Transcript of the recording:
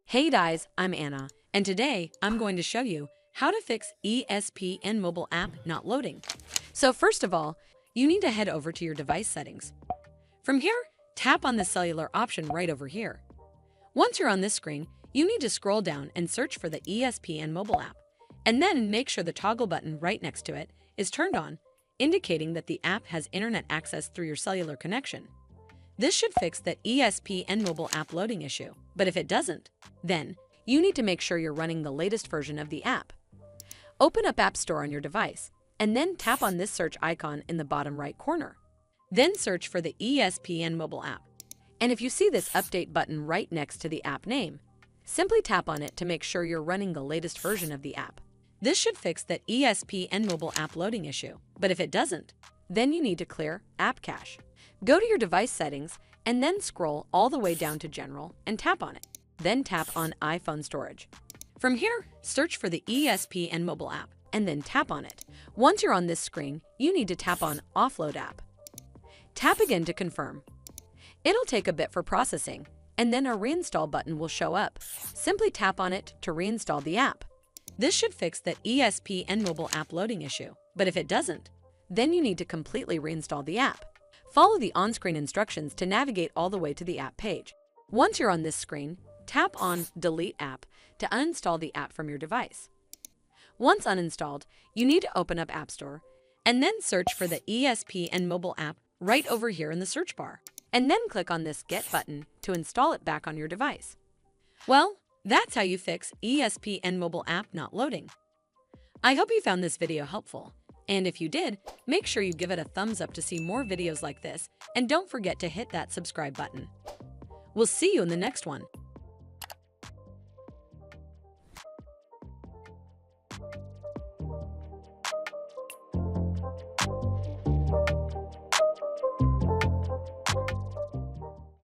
Hey guys, I'm Anna, and today I'm going to show you how to fix ESPN mobile app not loading. So first of all, you need to head over to your device settings. From here, tap on the cellular option right over here. Once you're on this screen, you need to scroll down and search for the ESPN mobile app, and then make sure the toggle button right next to it is turned on, indicating that the app has internet access through your cellular connection. This should fix the ESPN mobile app loading issue, but if it doesn't, then you need to make sure you're running the latest version of the app. Open up App Store on your device, and then tap on this search icon in the bottom right corner. Then search for the ESPN mobile app. And if you see this update button right next to the app name, simply tap on it to make sure you're running the latest version of the app. This should fix the ESPN mobile app loading issue, but if it doesn't, then you need to clear App Cache. Go to your device settings and then scroll all the way down to General and tap on it. Then tap on iPhone Storage. From here, search for the ESPN mobile app and then tap on it. Once you're on this screen, you need to tap on Offload App. Tap again to confirm. It'll take a bit for processing, and then a reinstall button will show up. Simply tap on it to reinstall the app. This should fix the ESPN mobile app loading issue, but if it doesn't, then you need to completely reinstall the app. Follow the on-screen instructions to navigate all the way to the app page. Once you're on this screen, tap on Delete App to uninstall the app from your device. Once uninstalled, you need to open up App Store and then search for the ESPN mobile app right over here in the search bar, and then click on this Get button to install it back on your device. Well, that's how you fix ESPN mobile app not loading. I hope you found this video helpful. And if you did, make sure you give it a thumbs up to see more videos like this, and don't forget to hit that subscribe button. We'll see you in the next one.